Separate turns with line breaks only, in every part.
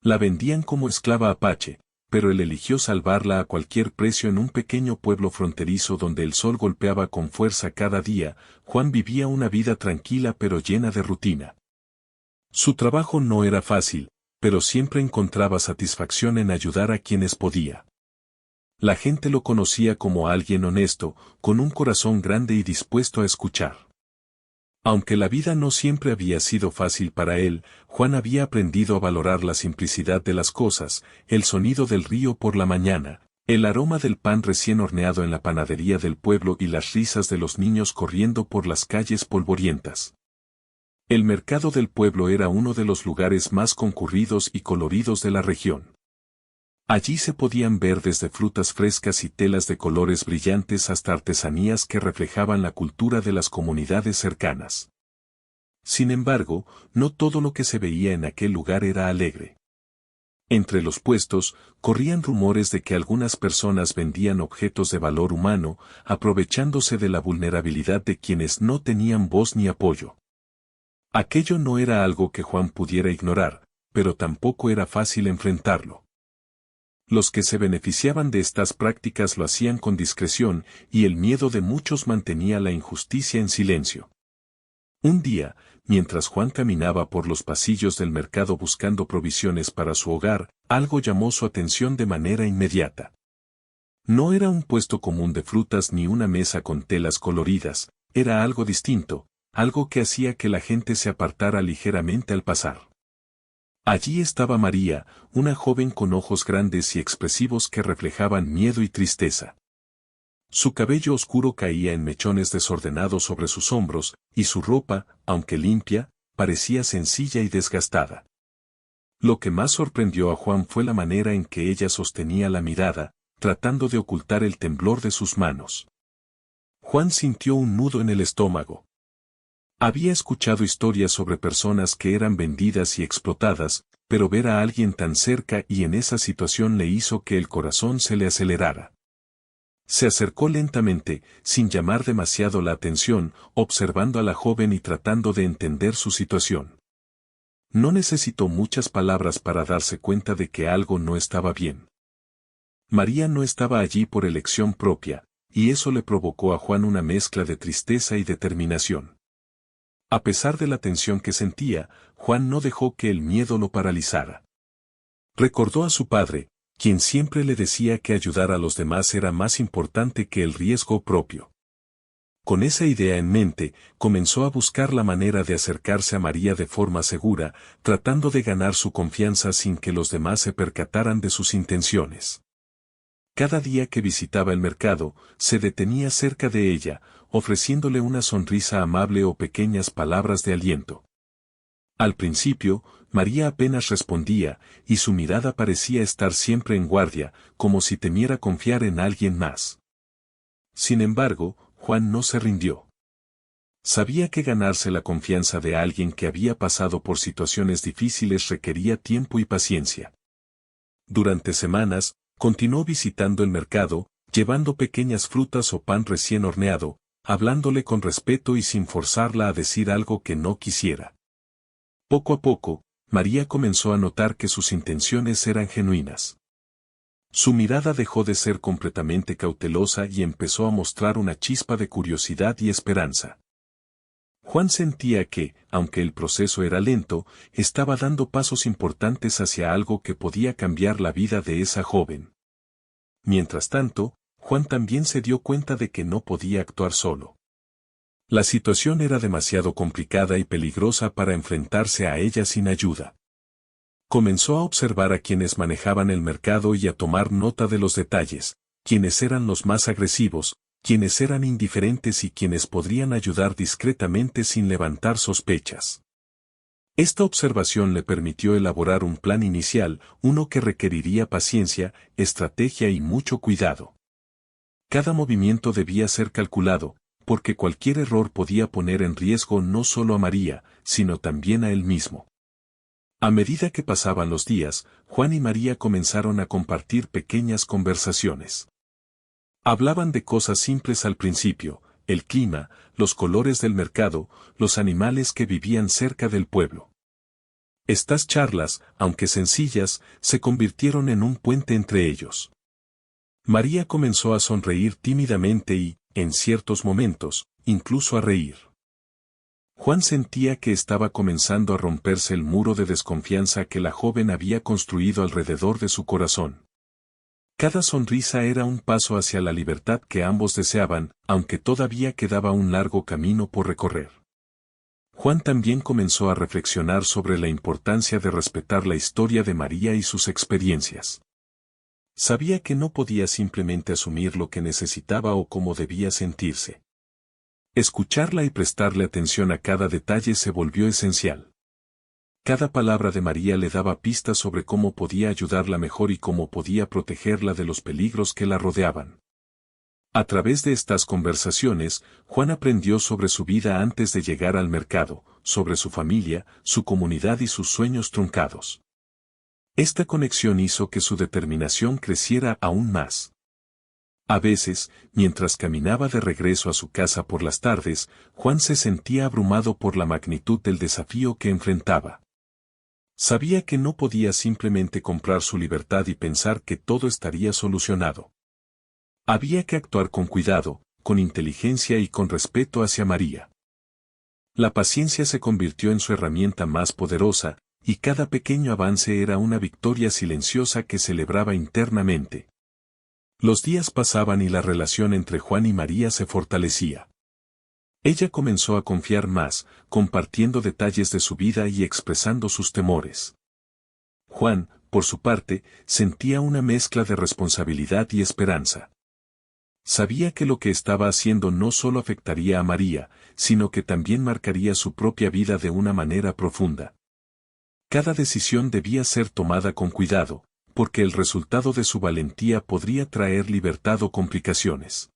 La vendían como esclava apache, pero él eligió salvarla a cualquier precio en un pequeño pueblo fronterizo donde el sol golpeaba con fuerza cada día. Juan vivía una vida tranquila pero llena de rutina. Su trabajo no era fácil, pero siempre encontraba satisfacción en ayudar a quienes podía. La gente lo conocía como alguien honesto, con un corazón grande y dispuesto a escuchar. Aunque la vida no siempre había sido fácil para él, Juan había aprendido a valorar la simplicidad de las cosas, el sonido del río por la mañana, el aroma del pan recién horneado en la panadería del pueblo y las risas de los niños corriendo por las calles polvorientas. El mercado del pueblo era uno de los lugares más concurridos y coloridos de la región. Allí se podían ver desde frutas frescas y telas de colores brillantes hasta artesanías que reflejaban la cultura de las comunidades cercanas. Sin embargo, no todo lo que se veía en aquel lugar era alegre. Entre los puestos, corrían rumores de que algunas personas vendían objetos de valor humano, aprovechándose de la vulnerabilidad de quienes no tenían voz ni apoyo. Aquello no era algo que Juan pudiera ignorar, pero tampoco era fácil enfrentarlo. Los que se beneficiaban de estas prácticas lo hacían con discreción, y el miedo de muchos mantenía la injusticia en silencio. Un día, mientras Juan caminaba por los pasillos del mercado buscando provisiones para su hogar, algo llamó su atención de manera inmediata. No era un puesto común de frutas ni una mesa con telas coloridas, era algo distinto, algo que hacía que la gente se apartara ligeramente al pasar. Allí estaba María, una joven con ojos grandes y expresivos que reflejaban miedo y tristeza. Su cabello oscuro caía en mechones desordenados sobre sus hombros, y su ropa, aunque limpia, parecía sencilla y desgastada. Lo que más sorprendió a Juan fue la manera en que ella sostenía la mirada, tratando de ocultar el temblor de sus manos. Juan sintió un nudo en el estómago. Había escuchado historias sobre personas que eran vendidas y explotadas, pero ver a alguien tan cerca y en esa situación le hizo que el corazón se le acelerara. Se acercó lentamente, sin llamar demasiado la atención, observando a la joven y tratando de entender su situación. No necesitó muchas palabras para darse cuenta de que algo no estaba bien. María no estaba allí por elección propia, y eso le provocó a Juan una mezcla de tristeza y determinación. A pesar de la tensión que sentía, Juan no dejó que el miedo lo paralizara. Recordó a su padre, quien siempre le decía que ayudar a los demás era más importante que el riesgo propio. Con esa idea en mente, comenzó a buscar la manera de acercarse a María de forma segura, tratando de ganar su confianza sin que los demás se percataran de sus intenciones. Cada día que visitaba el mercado, se detenía cerca de ella, ofreciéndole una sonrisa amable o pequeñas palabras de aliento. Al principio, María apenas respondía, y su mirada parecía estar siempre en guardia, como si temiera confiar en alguien más. Sin embargo, Juan no se rindió. Sabía que ganarse la confianza de alguien que había pasado por situaciones difíciles requería tiempo y paciencia. Durante semanas, continuó visitando el mercado, llevando pequeñas frutas o pan recién horneado, hablándole con respeto y sin forzarla a decir algo que no quisiera. Poco a poco, María comenzó a notar que sus intenciones eran genuinas. Su mirada dejó de ser completamente cautelosa y empezó a mostrar una chispa de curiosidad y esperanza. Juan sentía que, aunque el proceso era lento, estaba dando pasos importantes hacia algo que podía cambiar la vida de esa joven. Mientras tanto, Juan también se dio cuenta de que no podía actuar solo. La situación era demasiado complicada y peligrosa para enfrentarse a ella sin ayuda. Comenzó a observar a quienes manejaban el mercado y a tomar nota de los detalles, quienes eran los más agresivos, quienes eran indiferentes y quienes podrían ayudar discretamente sin levantar sospechas. Esta observación le permitió elaborar un plan inicial, uno que requeriría paciencia, estrategia y mucho cuidado. Cada movimiento debía ser calculado, porque cualquier error podía poner en riesgo no solo a María, sino también a él mismo. A medida que pasaban los días, Juan y María comenzaron a compartir pequeñas conversaciones. Hablaban de cosas simples al principio, el clima, los colores del mercado, los animales que vivían cerca del pueblo. Estas charlas, aunque sencillas, se convirtieron en un puente entre ellos. María comenzó a sonreír tímidamente y, en ciertos momentos, incluso a reír. Juan sentía que estaba comenzando a romperse el muro de desconfianza que la joven había construido alrededor de su corazón. Cada sonrisa era un paso hacia la libertad que ambos deseaban, aunque todavía quedaba un largo camino por recorrer. Juan también comenzó a reflexionar sobre la importancia de respetar la historia de María y sus experiencias. Sabía que no podía simplemente asumir lo que necesitaba o cómo debía sentirse. Escucharla y prestarle atención a cada detalle se volvió esencial. Cada palabra de María le daba pistas sobre cómo podía ayudarla mejor y cómo podía protegerla de los peligros que la rodeaban. A través de estas conversaciones, Juan aprendió sobre su vida antes de llegar al mercado, sobre su familia, su comunidad y sus sueños truncados. Esta conexión hizo que su determinación creciera aún más. A veces, mientras caminaba de regreso a su casa por las tardes, Juan se sentía abrumado por la magnitud del desafío que enfrentaba. Sabía que no podía simplemente comprar su libertad y pensar que todo estaría solucionado. Había que actuar con cuidado, con inteligencia y con respeto hacia María. La paciencia se convirtió en su herramienta más poderosa, y cada pequeño avance era una victoria silenciosa que celebraba internamente. Los días pasaban y la relación entre Juan y María se fortalecía. Ella comenzó a confiar más, compartiendo detalles de su vida y expresando sus temores. Juan, por su parte, sentía una mezcla de responsabilidad y esperanza. Sabía que lo que estaba haciendo no solo afectaría a María, sino que también marcaría su propia vida de una manera profunda. Cada decisión debía ser tomada con cuidado, porque el resultado de su valentía podría traer libertad o complicaciones.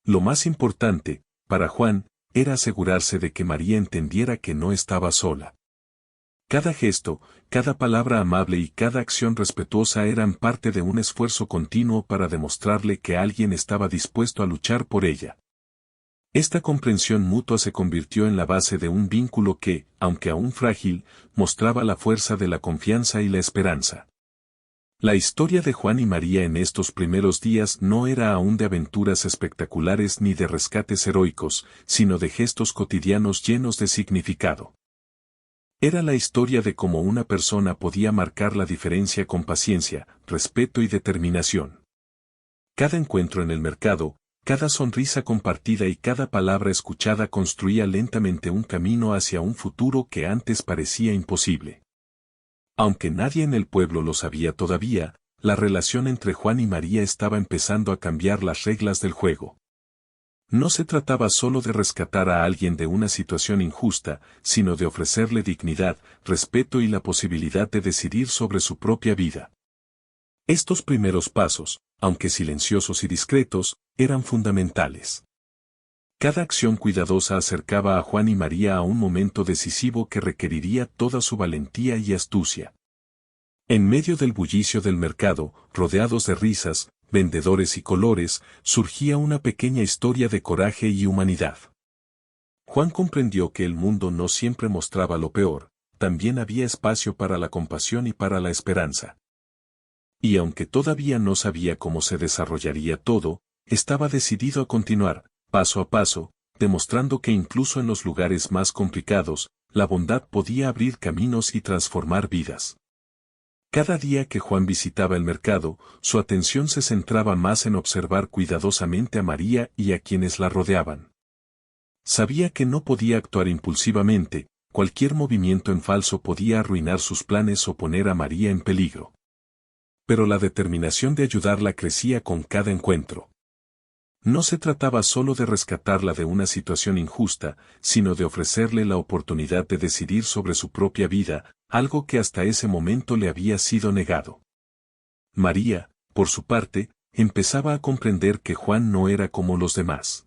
Lo más importante, para Juan, era asegurarse de que María entendiera que no estaba sola. Cada gesto, cada palabra amable y cada acción respetuosa eran parte de un esfuerzo continuo para demostrarle que alguien estaba dispuesto a luchar por ella. Esta comprensión mutua se convirtió en la base de un vínculo que, aunque aún frágil, mostraba la fuerza de la confianza y la esperanza. La historia de Juan y María en estos primeros días no era aún de aventuras espectaculares ni de rescates heroicos, sino de gestos cotidianos llenos de significado. Era la historia de cómo una persona podía marcar la diferencia con paciencia, respeto y determinación. Cada encuentro en el mercado, cada sonrisa compartida y cada palabra escuchada construía lentamente un camino hacia un futuro que antes parecía imposible. Aunque nadie en el pueblo lo sabía todavía, la relación entre Juan y María estaba empezando a cambiar las reglas del juego. No se trataba solo de rescatar a alguien de una situación injusta, sino de ofrecerle dignidad, respeto y la posibilidad de decidir sobre su propia vida. Estos primeros pasos, aunque silenciosos y discretos, eran fundamentales. Cada acción cuidadosa acercaba a Juan y María a un momento decisivo que requeriría toda su valentía y astucia. En medio del bullicio del mercado, rodeados de risas, vendedores y colores, surgía una pequeña historia de coraje y humanidad. Juan comprendió que el mundo no siempre mostraba lo peor, también había espacio para la compasión y para la esperanza. Y aunque todavía no sabía cómo se desarrollaría todo, estaba decidido a continuar, paso a paso, demostrando que incluso en los lugares más complicados, la bondad podía abrir caminos y transformar vidas. Cada día que Juan visitaba el mercado, su atención se centraba más en observar cuidadosamente a María y a quienes la rodeaban. Sabía que no podía actuar impulsivamente, cualquier movimiento en falso podía arruinar sus planes o poner a María en peligro. Pero la determinación de ayudarla crecía con cada encuentro. No se trataba solo de rescatarla de una situación injusta, sino de ofrecerle la oportunidad de decidir sobre su propia vida, algo que hasta ese momento le había sido negado. María, por su parte, empezaba a comprender que Juan no era como los demás.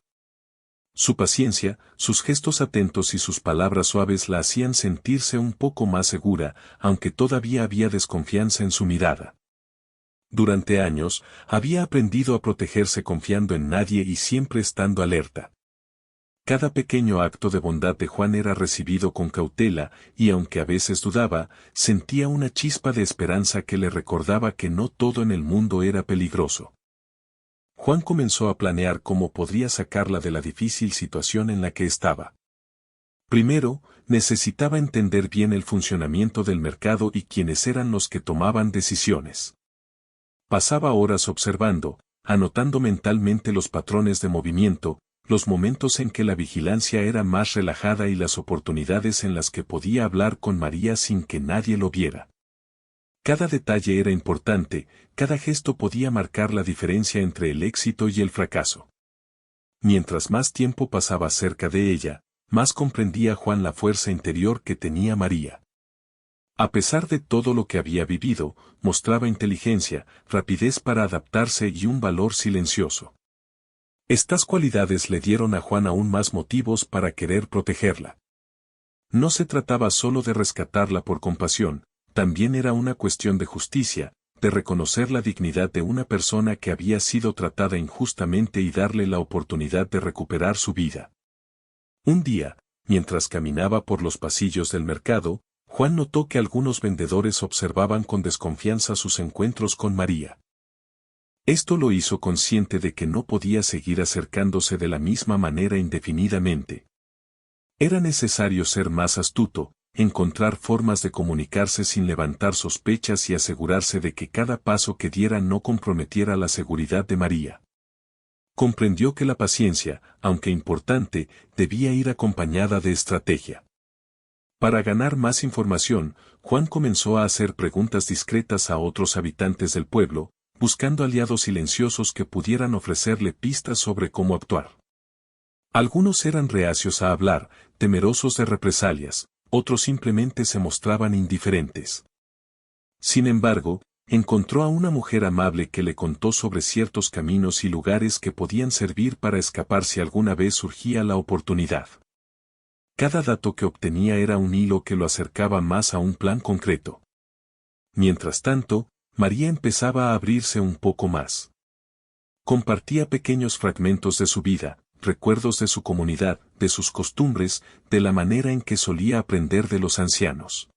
Su paciencia, sus gestos atentos y sus palabras suaves la hacían sentirse un poco más segura, aunque todavía había desconfianza en su mirada. Durante años, había aprendido a protegerse confiando en nadie y siempre estando alerta. Cada pequeño acto de bondad de Juan era recibido con cautela, y aunque a veces dudaba, sentía una chispa de esperanza que le recordaba que no todo en el mundo era peligroso. Juan comenzó a planear cómo podría sacarla de la difícil situación en la que estaba. Primero, necesitaba entender bien el funcionamiento del mercado y quiénes eran los que tomaban decisiones. Pasaba horas observando, anotando mentalmente los patrones de movimiento, los momentos en que la vigilancia era más relajada y las oportunidades en las que podía hablar con María sin que nadie lo viera. Cada detalle era importante, cada gesto podía marcar la diferencia entre el éxito y el fracaso. Mientras más tiempo pasaba cerca de ella, más comprendía Juan la fuerza interior que tenía María. A pesar de todo lo que había vivido, mostraba inteligencia, rapidez para adaptarse y un valor silencioso. Estas cualidades le dieron a Juan aún más motivos para querer protegerla. No se trataba solo de rescatarla por compasión, también era una cuestión de justicia, de reconocer la dignidad de una persona que había sido tratada injustamente y darle la oportunidad de recuperar su vida. Un día, mientras caminaba por los pasillos del mercado, Juan notó que algunos vendedores observaban con desconfianza sus encuentros con María. Esto lo hizo consciente de que no podía seguir acercándose de la misma manera indefinidamente. Era necesario ser más astuto, encontrar formas de comunicarse sin levantar sospechas y asegurarse de que cada paso que diera no comprometiera la seguridad de María. Comprendió que la paciencia, aunque importante, debía ir acompañada de estrategia. Para ganar más información, Juan comenzó a hacer preguntas discretas a otros habitantes del pueblo, buscando aliados silenciosos que pudieran ofrecerle pistas sobre cómo actuar. Algunos eran reacios a hablar, temerosos de represalias, otros simplemente se mostraban indiferentes. Sin embargo, encontró a una mujer amable que le contó sobre ciertos caminos y lugares que podían servir para escapar si alguna vez surgía la oportunidad. Cada dato que obtenía era un hilo que lo acercaba más a un plan concreto. Mientras tanto, María empezaba a abrirse un poco más. Compartía pequeños fragmentos de su vida, recuerdos de su comunidad, de sus costumbres, de la manera en que solía aprender de los ancianos.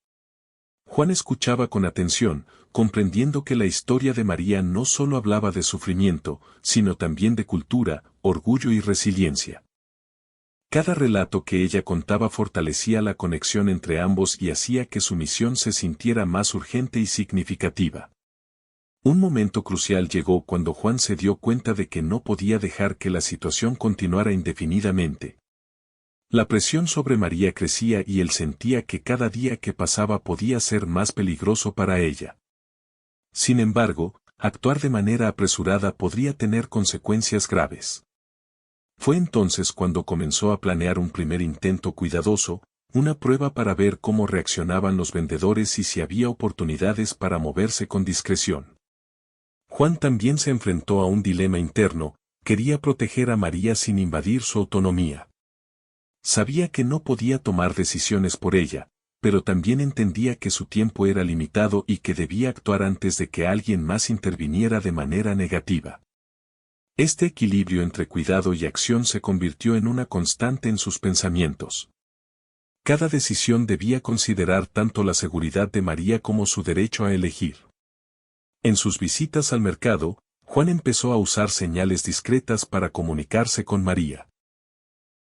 Juan escuchaba con atención, comprendiendo que la historia de María no solo hablaba de sufrimiento, sino también de cultura, orgullo y resiliencia. Cada relato que ella contaba fortalecía la conexión entre ambos y hacía que su misión se sintiera más urgente y significativa. Un momento crucial llegó cuando Juan se dio cuenta de que no podía dejar que la situación continuara indefinidamente. La presión sobre María crecía y él sentía que cada día que pasaba podía ser más peligroso para ella. Sin embargo, actuar de manera apresurada podría tener consecuencias graves. Fue entonces cuando comenzó a planear un primer intento cuidadoso, una prueba para ver cómo reaccionaban los vendedores y si había oportunidades para moverse con discreción. Juan también se enfrentó a un dilema interno, quería proteger a María sin invadir su autonomía. Sabía que no podía tomar decisiones por ella, pero también entendía que su tiempo era limitado y que debía actuar antes de que alguien más interviniera de manera negativa. Este equilibrio entre cuidado y acción se convirtió en una constante en sus pensamientos. Cada decisión debía considerar tanto la seguridad de María como su derecho a elegir. En sus visitas al mercado, Juan empezó a usar señales discretas para comunicarse con María.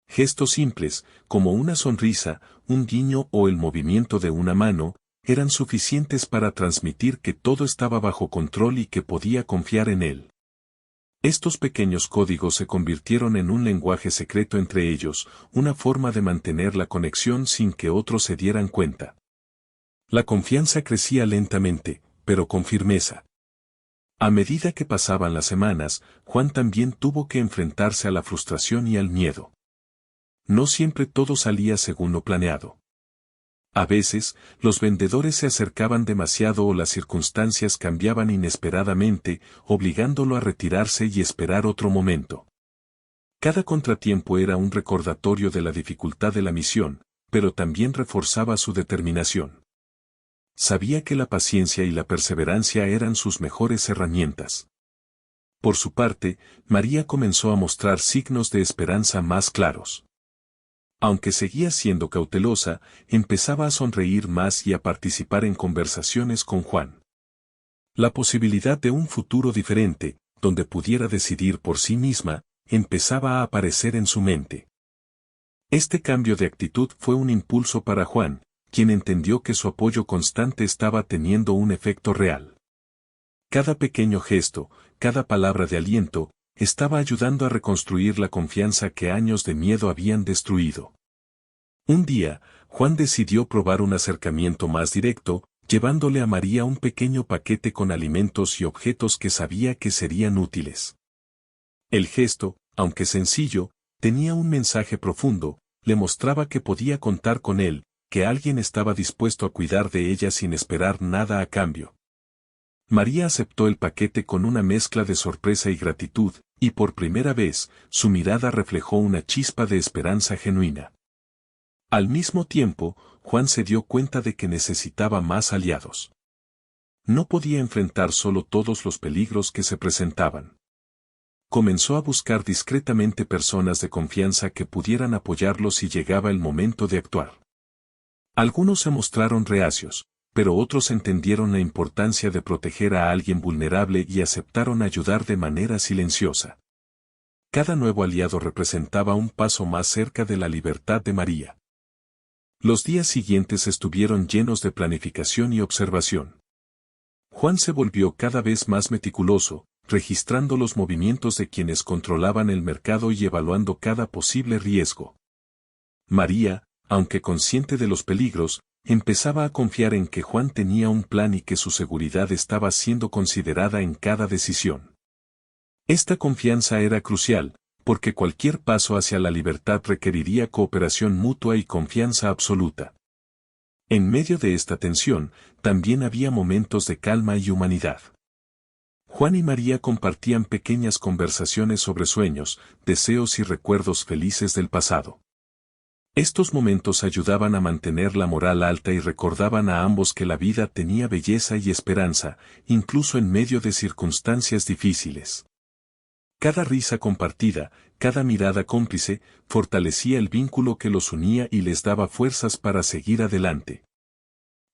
Gestos simples, como una sonrisa, un guiño o el movimiento de una mano, eran suficientes para transmitir que todo estaba bajo control y que podía confiar en él. Estos pequeños códigos se convirtieron en un lenguaje secreto entre ellos, una forma de mantener la conexión sin que otros se dieran cuenta. La confianza crecía lentamente, pero con firmeza. A medida que pasaban las semanas, Juan también tuvo que enfrentarse a la frustración y al miedo. No siempre todo salía según lo planeado. A veces, los vendedores se acercaban demasiado o las circunstancias cambiaban inesperadamente, obligándolo a retirarse y esperar otro momento. Cada contratiempo era un recordatorio de la dificultad de la misión, pero también reforzaba su determinación. Sabía que la paciencia y la perseverancia eran sus mejores herramientas. Por su parte, María comenzó a mostrar signos de esperanza más claros. Aunque seguía siendo cautelosa, empezaba a sonreír más y a participar en conversaciones con Juan. La posibilidad de un futuro diferente, donde pudiera decidir por sí misma, empezaba a aparecer en su mente. Este cambio de actitud fue un impulso para Juan, quien entendió que su apoyo constante estaba teniendo un efecto real. Cada pequeño gesto, cada palabra de aliento, estaba ayudando a reconstruir la confianza que años de miedo habían destruido. Un día, Juan decidió probar un acercamiento más directo, llevándole a María un pequeño paquete con alimentos y objetos que sabía que serían útiles. El gesto, aunque sencillo, tenía un mensaje profundo, le mostraba que podía contar con él, que alguien estaba dispuesto a cuidar de ella sin esperar nada a cambio. María aceptó el paquete con una mezcla de sorpresa y gratitud, y por primera vez, su mirada reflejó una chispa de esperanza genuina. Al mismo tiempo, Juan se dio cuenta de que necesitaba más aliados. No podía enfrentar solo todos los peligros que se presentaban. Comenzó a buscar discretamente personas de confianza que pudieran apoyarlo si llegaba el momento de actuar. Algunos se mostraron reacios, pero otros entendieron la importancia de proteger a alguien vulnerable y aceptaron ayudar de manera silenciosa. Cada nuevo aliado representaba un paso más cerca de la libertad de María. Los días siguientes estuvieron llenos de planificación y observación. Juan se volvió cada vez más meticuloso, registrando los movimientos de quienes controlaban el mercado y evaluando cada posible riesgo. María, aunque consciente de los peligros, empezaba a confiar en que Juan tenía un plan y que su seguridad estaba siendo considerada en cada decisión. Esta confianza era crucial, porque cualquier paso hacia la libertad requeriría cooperación mutua y confianza absoluta. En medio de esta tensión, también había momentos de calma y humanidad. Juan y María compartían pequeñas conversaciones sobre sueños, deseos y recuerdos felices del pasado. Estos momentos ayudaban a mantener la moral alta y recordaban a ambos que la vida tenía belleza y esperanza, incluso en medio de circunstancias difíciles. Cada risa compartida, cada mirada cómplice, fortalecía el vínculo que los unía y les daba fuerzas para seguir adelante.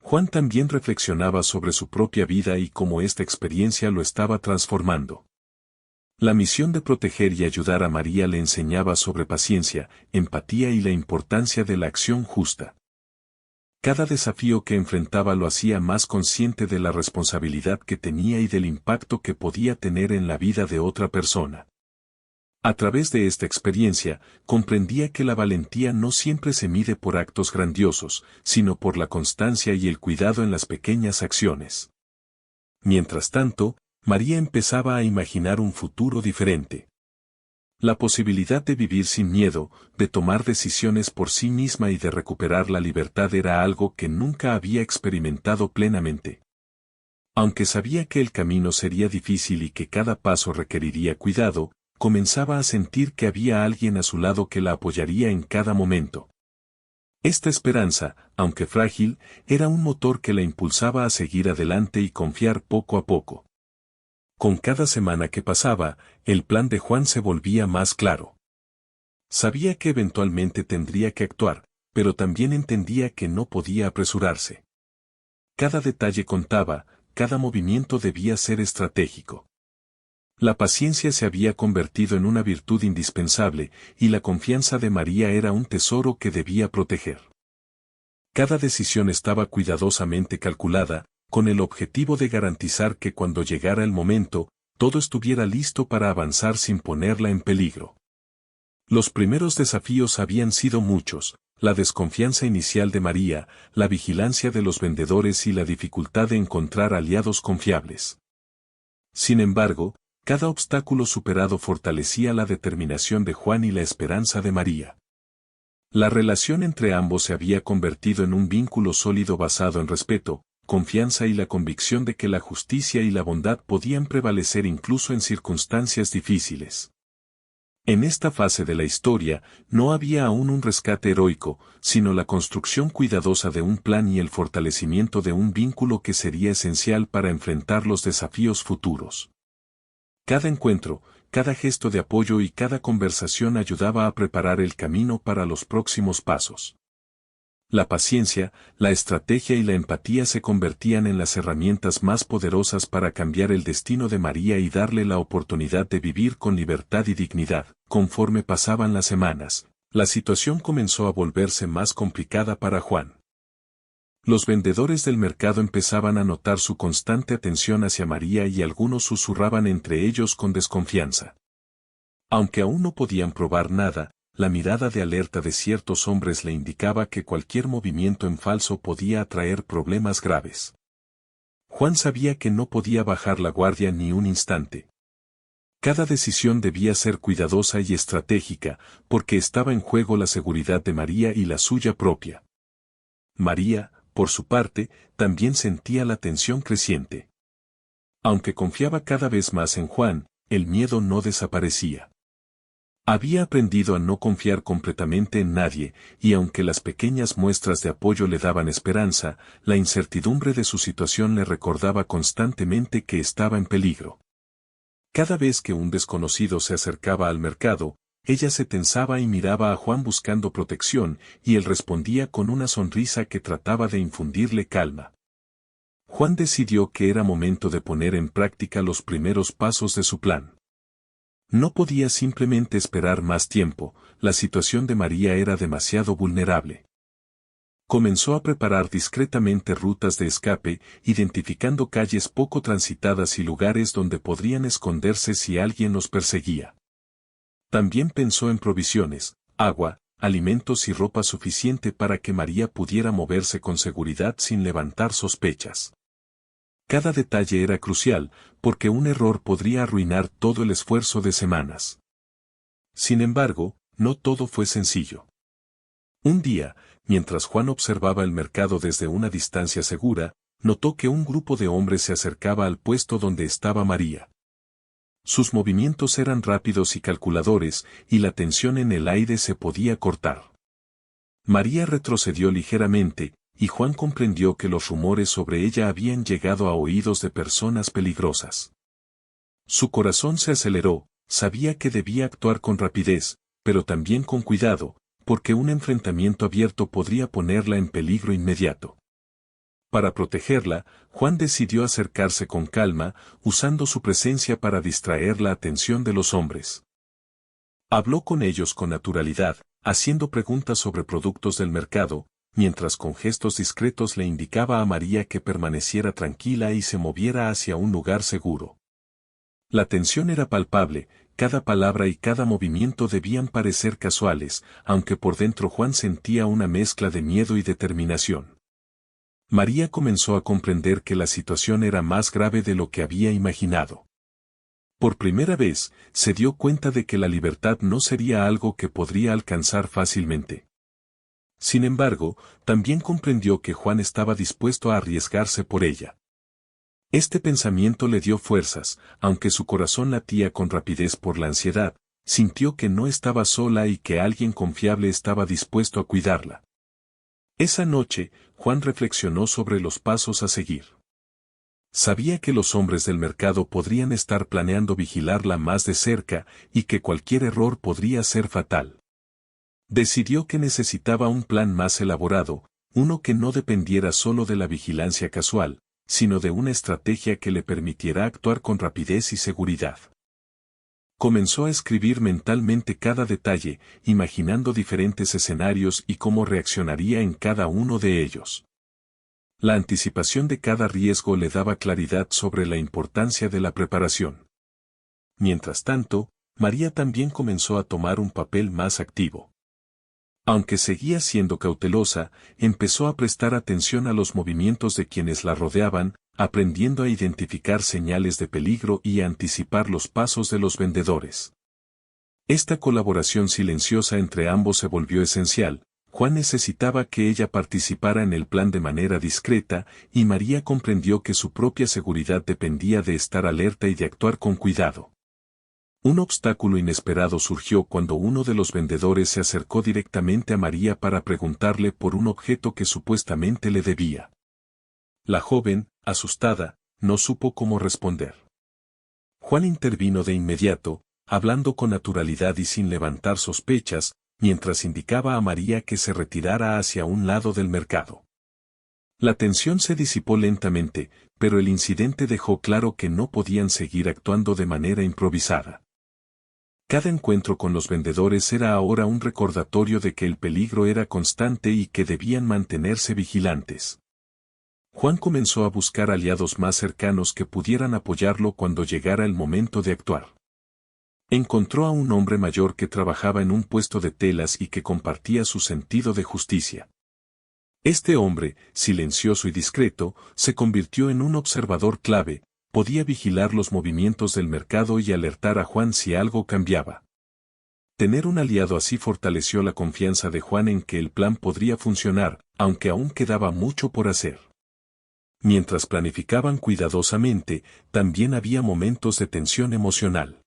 Juan también reflexionaba sobre su propia vida y cómo esta experiencia lo estaba transformando. La misión de proteger y ayudar a María le enseñaba sobre paciencia, empatía y la importancia de la acción justa. Cada desafío que enfrentaba lo hacía más consciente de la responsabilidad que tenía y del impacto que podía tener en la vida de otra persona. A través de esta experiencia, comprendía que la valentía no siempre se mide por actos grandiosos, sino por la constancia y el cuidado en las pequeñas acciones. Mientras tanto, María empezaba a imaginar un futuro diferente. La posibilidad de vivir sin miedo, de tomar decisiones por sí misma y de recuperar la libertad era algo que nunca había experimentado plenamente. Aunque sabía que el camino sería difícil y que cada paso requeriría cuidado, comenzaba a sentir que había alguien a su lado que la apoyaría en cada momento. Esta esperanza, aunque frágil, era un motor que la impulsaba a seguir adelante y confiar poco a poco. Con cada semana que pasaba, el plan de Juan se volvía más claro. Sabía que eventualmente tendría que actuar, pero también entendía que no podía apresurarse. Cada detalle contaba, cada movimiento debía ser estratégico. La paciencia se había convertido en una virtud indispensable, y la confianza de María era un tesoro que debía proteger. Cada decisión estaba cuidadosamente calculada, con el objetivo de garantizar que cuando llegara el momento, todo estuviera listo para avanzar sin ponerla en peligro. Los primeros desafíos habían sido muchos, la desconfianza inicial de María, la vigilancia de los vendedores y la dificultad de encontrar aliados confiables. Sin embargo, cada obstáculo superado fortalecía la determinación de Juan y la esperanza de María. La relación entre ambos se había convertido en un vínculo sólido basado en respeto, confianza y la convicción de que la justicia y la bondad podían prevalecer incluso en circunstancias difíciles. En esta fase de la historia, no había aún un rescate heroico, sino la construcción cuidadosa de un plan y el fortalecimiento de un vínculo que sería esencial para enfrentar los desafíos futuros. Cada encuentro, cada gesto de apoyo y cada conversación ayudaba a preparar el camino para los próximos pasos. La paciencia, la estrategia y la empatía se convertían en las herramientas más poderosas para cambiar el destino de María y darle la oportunidad de vivir con libertad y dignidad. Conforme pasaban las semanas, la situación comenzó a volverse más complicada para Juan. Los vendedores del mercado empezaban a notar su constante atención hacia María y algunos susurraban entre ellos con desconfianza. Aunque aún no podían probar nada, la mirada de alerta de ciertos hombres le indicaba que cualquier movimiento en falso podía atraer problemas graves. Juan sabía que no podía bajar la guardia ni un instante. Cada decisión debía ser cuidadosa y estratégica, porque estaba en juego la seguridad de María y la suya propia. María, por su parte, también sentía la tensión creciente. Aunque confiaba cada vez más en Juan, el miedo no desaparecía. Había aprendido a no confiar completamente en nadie, y aunque las pequeñas muestras de apoyo le daban esperanza, la incertidumbre de su situación le recordaba constantemente que estaba en peligro. Cada vez que un desconocido se acercaba al mercado, ella se tensaba y miraba a Juan buscando protección, y él respondía con una sonrisa que trataba de infundirle calma. Juan decidió que era momento de poner en práctica los primeros pasos de su plan. No podía simplemente esperar más tiempo, la situación de María era demasiado vulnerable. Comenzó a preparar discretamente rutas de escape, identificando calles poco transitadas y lugares donde podrían esconderse si alguien los perseguía. También pensó en provisiones, agua, alimentos y ropa suficiente para que María pudiera moverse con seguridad sin levantar sospechas. Cada detalle era crucial, porque un error podría arruinar todo el esfuerzo de semanas. Sin embargo, no todo fue sencillo. Un día, mientras Juan observaba el mercado desde una distancia segura, notó que un grupo de hombres se acercaba al puesto donde estaba María. Sus movimientos eran rápidos y calculadores, y la tensión en el aire se podía cortar. María retrocedió ligeramente, y Juan comprendió que los rumores sobre ella habían llegado a oídos de personas peligrosas. Su corazón se aceleró, sabía que debía actuar con rapidez, pero también con cuidado, porque un enfrentamiento abierto podría ponerla en peligro inmediato. Para protegerla, Juan decidió acercarse con calma, usando su presencia para distraer la atención de los hombres. Habló con ellos con naturalidad, haciendo preguntas sobre productos del mercado, mientras con gestos discretos le indicaba a María que permaneciera tranquila y se moviera hacia un lugar seguro. La tensión era palpable, cada palabra y cada movimiento debían parecer casuales, aunque por dentro Juan sentía una mezcla de miedo y determinación. María comenzó a comprender que la situación era más grave de lo que había imaginado. Por primera vez, se dio cuenta de que la libertad no sería algo que podría alcanzar fácilmente. Sin embargo, también comprendió que Juan estaba dispuesto a arriesgarse por ella. Este pensamiento le dio fuerzas, aunque su corazón latía con rapidez por la ansiedad, sintió que no estaba sola y que alguien confiable estaba dispuesto a cuidarla. Esa noche, Juan reflexionó sobre los pasos a seguir. Sabía que los hombres del mercado podrían estar planeando vigilarla más de cerca y que cualquier error podría ser fatal. Decidió que necesitaba un plan más elaborado, uno que no dependiera solo de la vigilancia casual, sino de una estrategia que le permitiera actuar con rapidez y seguridad. Comenzó a escribir mentalmente cada detalle, imaginando diferentes escenarios y cómo reaccionaría en cada uno de ellos. La anticipación de cada riesgo le daba claridad sobre la importancia de la preparación. Mientras tanto, María también comenzó a tomar un papel más activo. Aunque seguía siendo cautelosa, empezó a prestar atención a los movimientos de quienes la rodeaban, aprendiendo a identificar señales de peligro y a anticipar los pasos de los vendedores. Esta colaboración silenciosa entre ambos se volvió esencial. Juan necesitaba que ella participara en el plan de manera discreta, y María comprendió que su propia seguridad dependía de estar alerta y de actuar con cuidado. Un obstáculo inesperado surgió cuando uno de los vendedores se acercó directamente a María para preguntarle por un objeto que supuestamente le debía. La joven, asustada, no supo cómo responder. Juan intervino de inmediato, hablando con naturalidad y sin levantar sospechas, mientras indicaba a María que se retirara hacia un lado del mercado. La tensión se disipó lentamente, pero el incidente dejó claro que no podían seguir actuando de manera improvisada. Cada encuentro con los vendedores era ahora un recordatorio de que el peligro era constante y que debían mantenerse vigilantes. Juan comenzó a buscar aliados más cercanos que pudieran apoyarlo cuando llegara el momento de actuar. Encontró a un hombre mayor que trabajaba en un puesto de telas y que compartía su sentido de justicia. Este hombre, silencioso y discreto, se convirtió en un observador clave, podía vigilar los movimientos del mercado y alertar a Juan si algo cambiaba. Tener un aliado así fortaleció la confianza de Juan en que el plan podría funcionar, aunque aún quedaba mucho por hacer. Mientras planificaban cuidadosamente, también había momentos de tensión emocional.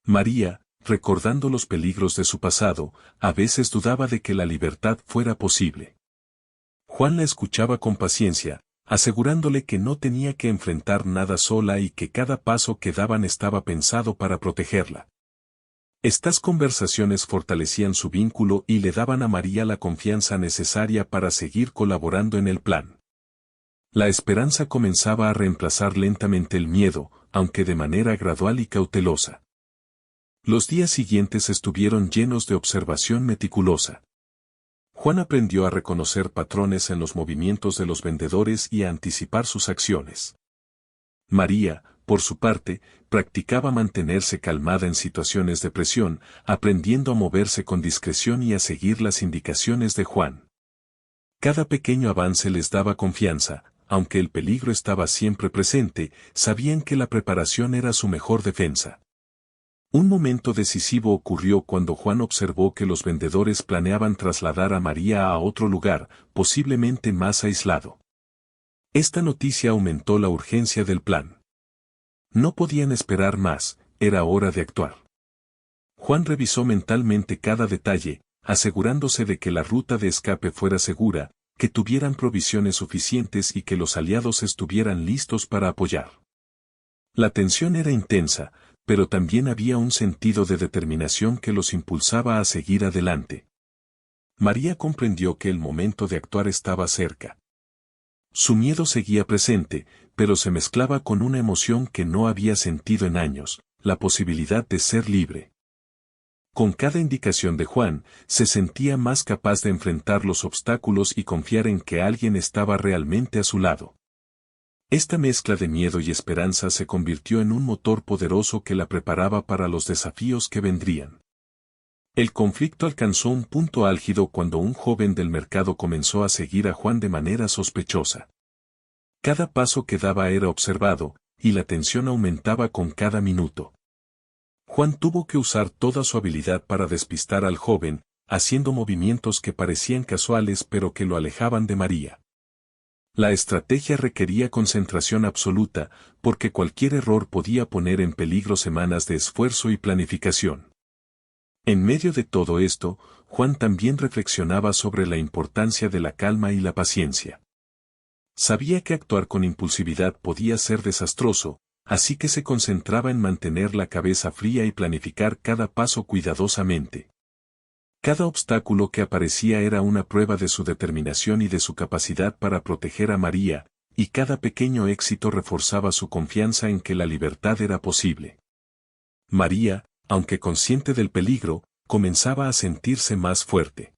María, recordando los peligros de su pasado, a veces dudaba de que la libertad fuera posible. Juan la escuchaba con paciencia, asegurándole que no tenía que enfrentar nada sola y que cada paso que daban estaba pensado para protegerla. Estas conversaciones fortalecían su vínculo y le daban a María la confianza necesaria para seguir colaborando en el plan. La esperanza comenzaba a reemplazar lentamente el miedo, aunque de manera gradual y cautelosa. Los días siguientes estuvieron llenos de observación meticulosa. Juan aprendió a reconocer patrones en los movimientos de los vendedores y a anticipar sus acciones. María, por su parte, practicaba mantenerse calmada en situaciones de presión, aprendiendo a moverse con discreción y a seguir las indicaciones de Juan. Cada pequeño avance les daba confianza, aunque el peligro estaba siempre presente, sabían que la preparación era su mejor defensa. Un momento decisivo ocurrió cuando Juan observó que los vendedores planeaban trasladar a María a otro lugar, posiblemente más aislado. Esta noticia aumentó la urgencia del plan. No podían esperar más, era hora de actuar. Juan revisó mentalmente cada detalle, asegurándose de que la ruta de escape fuera segura, que tuvieran provisiones suficientes y que los aliados estuvieran listos para apoyar. La tensión era intensa, pero también había un sentido de determinación que los impulsaba a seguir adelante. María comprendió que el momento de actuar estaba cerca. Su miedo seguía presente, pero se mezclaba con una emoción que no había sentido en años, la posibilidad de ser libre. Con cada indicación de Juan, se sentía más capaz de enfrentar los obstáculos y confiar en que alguien estaba realmente a su lado. Esta mezcla de miedo y esperanza se convirtió en un motor poderoso que la preparaba para los desafíos que vendrían. El conflicto alcanzó un punto álgido cuando un joven del mercado comenzó a seguir a Juan de manera sospechosa. Cada paso que daba era observado, y la tensión aumentaba con cada minuto. Juan tuvo que usar toda su habilidad para despistar al joven, haciendo movimientos que parecían casuales pero que lo alejaban de María. La estrategia requería concentración absoluta, porque cualquier error podía poner en peligro semanas de esfuerzo y planificación. En medio de todo esto, Juan también reflexionaba sobre la importancia de la calma y la paciencia. Sabía que actuar con impulsividad podía ser desastroso, así que se concentraba en mantener la cabeza fría y planificar cada paso cuidadosamente. Cada obstáculo que aparecía era una prueba de su determinación y de su capacidad para proteger a María, y cada pequeño éxito reforzaba su confianza en que la libertad era posible. María, aunque consciente del peligro, comenzaba a sentirse más fuerte.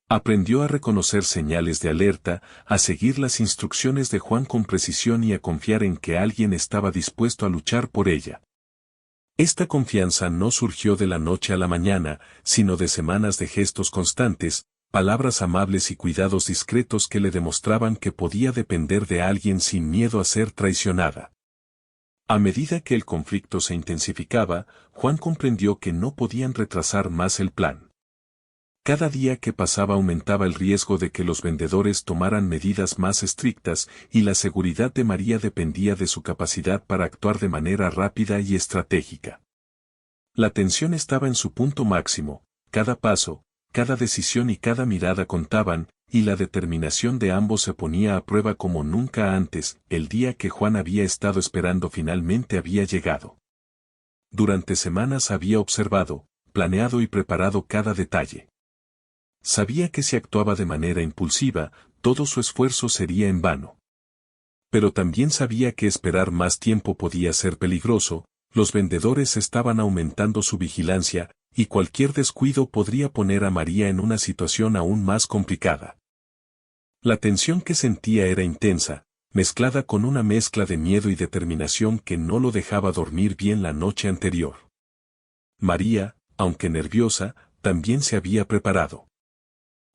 Aprendió a reconocer señales de alerta, a seguir las instrucciones de Juan con precisión y a confiar en que alguien estaba dispuesto a luchar por ella. Esta confianza no surgió de la noche a la mañana, sino de semanas de gestos constantes, palabras amables y cuidados discretos que le demostraban que podía depender de alguien sin miedo a ser traicionada. A medida que el conflicto se intensificaba, Juan comprendió que no podían retrasar más el plan. Cada día que pasaba aumentaba el riesgo de que los vendedores tomaran medidas más estrictas y la seguridad de María dependía de su capacidad para actuar de manera rápida y estratégica. La tensión estaba en su punto máximo, cada paso, cada decisión y cada mirada contaban, y la determinación de ambos se ponía a prueba como nunca antes. El día que Juan había estado esperando finalmente había llegado. Durante semanas había observado, planeado y preparado cada detalle. Sabía que si actuaba de manera impulsiva, todo su esfuerzo sería en vano. Pero también sabía que esperar más tiempo podía ser peligroso, los vendedores estaban aumentando su vigilancia, y cualquier descuido podría poner a María en una situación aún más complicada. La tensión que sentía era intensa, mezclada con una mezcla de miedo y determinación que no lo dejaba dormir bien la noche anterior. María, aunque nerviosa, también se había preparado.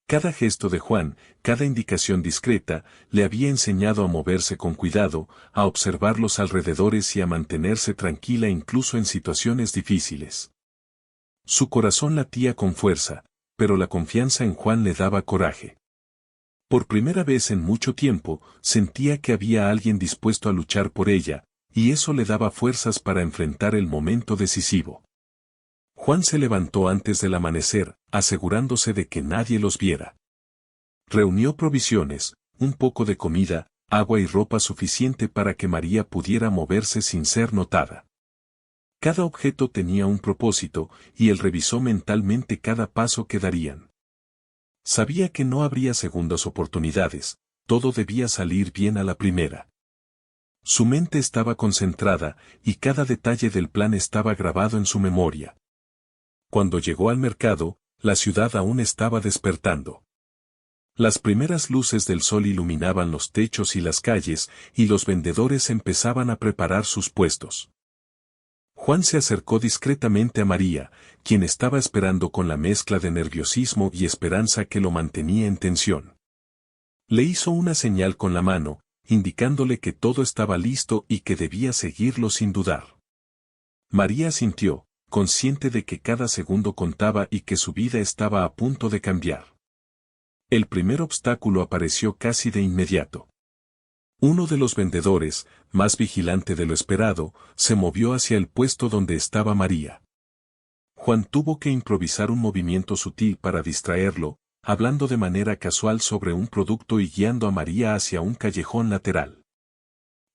Cada gesto de Juan, cada indicación discreta, le había enseñado a moverse con cuidado, a observar los alrededores y a mantenerse tranquila incluso en situaciones difíciles. Su corazón latía con fuerza, pero la confianza en Juan le daba coraje. Por primera vez en mucho tiempo, sentía que había alguien dispuesto a luchar por ella, y eso le daba fuerzas para enfrentar el momento decisivo. Juan se levantó antes del amanecer, asegurándose de que nadie los viera. Reunió provisiones, un poco de comida, agua y ropa suficiente para que María pudiera moverse sin ser notada. Cada objeto tenía un propósito, y él revisó mentalmente cada paso que darían. Sabía que no habría segundas oportunidades, todo debía salir bien a la primera. Su mente estaba concentrada, y cada detalle del plan estaba grabado en su memoria. Cuando llegó al mercado, la ciudad aún estaba despertando. Las primeras luces del sol iluminaban los techos y las calles, y los vendedores empezaban a preparar sus puestos. Juan se acercó discretamente a María, quien estaba esperando con la mezcla de nerviosismo y esperanza que lo mantenía en tensión. Le hizo una señal con la mano, indicándole que todo estaba listo y que debía seguirlo sin dudar. María asintió, consciente de que cada segundo contaba y que su vida estaba a punto de cambiar. El primer obstáculo apareció casi de inmediato. Uno de los vendedores, más vigilante de lo esperado, se movió hacia el puesto donde estaba María. Juan tuvo que improvisar un movimiento sutil para distraerlo, hablando de manera casual sobre un producto y guiando a María hacia un callejón lateral.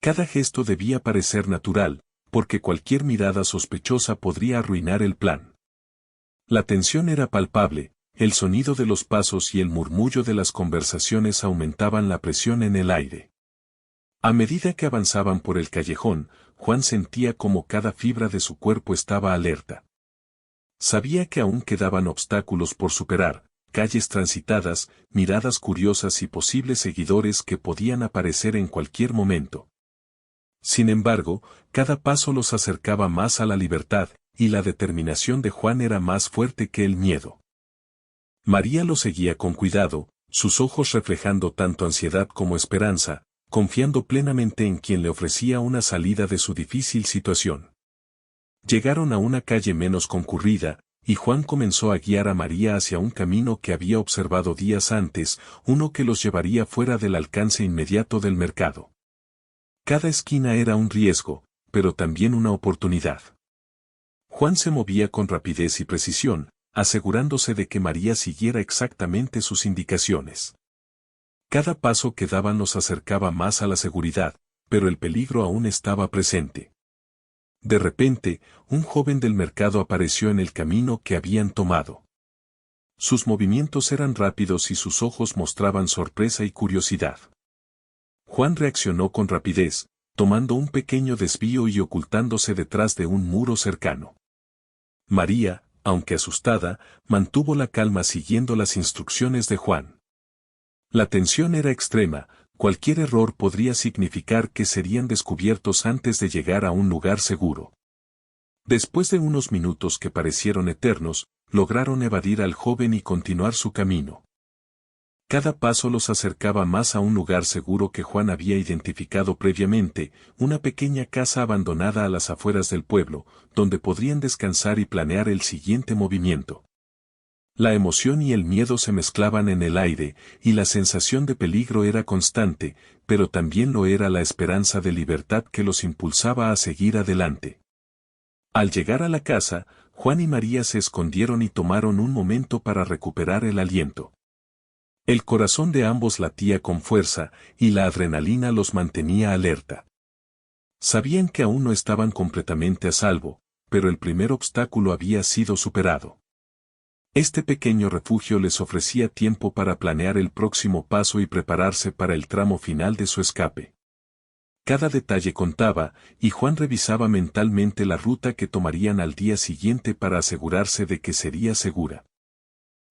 Cada gesto debía parecer natural, porque cualquier mirada sospechosa podría arruinar el plan. La tensión era palpable, el sonido de los pasos y el murmullo de las conversaciones aumentaban la presión en el aire. A medida que avanzaban por el callejón, Juan sentía como cada fibra de su cuerpo estaba alerta. Sabía que aún quedaban obstáculos por superar, calles transitadas, miradas curiosas y posibles seguidores que podían aparecer en cualquier momento. Sin embargo, cada paso los acercaba más a la libertad, y la determinación de Juan era más fuerte que el miedo. María lo seguía con cuidado, sus ojos reflejando tanto ansiedad como esperanza, confiando plenamente en quien le ofrecía una salida de su difícil situación. Llegaron a una calle menos concurrida, y Juan comenzó a guiar a María hacia un camino que había observado días antes, uno que los llevaría fuera del alcance inmediato del mercado. Cada esquina era un riesgo, pero también una oportunidad. Juan se movía con rapidez y precisión, asegurándose de que María siguiera exactamente sus indicaciones. Cada paso que daban los acercaba más a la seguridad, pero el peligro aún estaba presente. De repente, un joven del mercado apareció en el camino que habían tomado. Sus movimientos eran rápidos y sus ojos mostraban sorpresa y curiosidad. Juan reaccionó con rapidez, tomando un pequeño desvío y ocultándose detrás de un muro cercano. María, aunque asustada, mantuvo la calma siguiendo las instrucciones de Juan. La tensión era extrema, cualquier error podría significar que serían descubiertos antes de llegar a un lugar seguro. Después de unos minutos que parecieron eternos, lograron evadir al joven y continuar su camino. Cada paso los acercaba más a un lugar seguro que Juan había identificado previamente, una pequeña casa abandonada a las afueras del pueblo, donde podrían descansar y planear el siguiente movimiento. La emoción y el miedo se mezclaban en el aire, y la sensación de peligro era constante, pero también lo era la esperanza de libertad que los impulsaba a seguir adelante. Al llegar a la casa, Juan y María se escondieron y tomaron un momento para recuperar el aliento. El corazón de ambos latía con fuerza, y la adrenalina los mantenía alerta. Sabían que aún no estaban completamente a salvo, pero el primer obstáculo había sido superado. Este pequeño refugio les ofrecía tiempo para planear el próximo paso y prepararse para el tramo final de su escape. Cada detalle contaba, y Juan revisaba mentalmente la ruta que tomarían al día siguiente para asegurarse de que sería segura.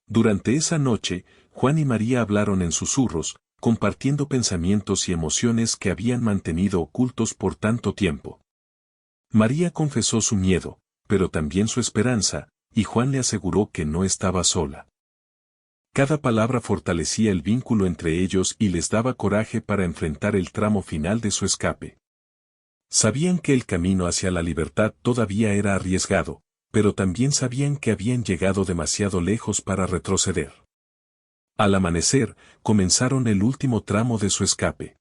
Durante esa noche, Juan y María hablaron en susurros, compartiendo pensamientos y emociones que habían mantenido ocultos por tanto tiempo. María confesó su miedo, pero también su esperanza, y Juan le aseguró que no estaba sola. Cada palabra fortalecía el vínculo entre ellos y les daba coraje para enfrentar el tramo final de su escape. Sabían que el camino hacia la libertad todavía era arriesgado, pero también sabían que habían llegado demasiado lejos para retroceder. Al amanecer, comenzaron el último tramo de su escape.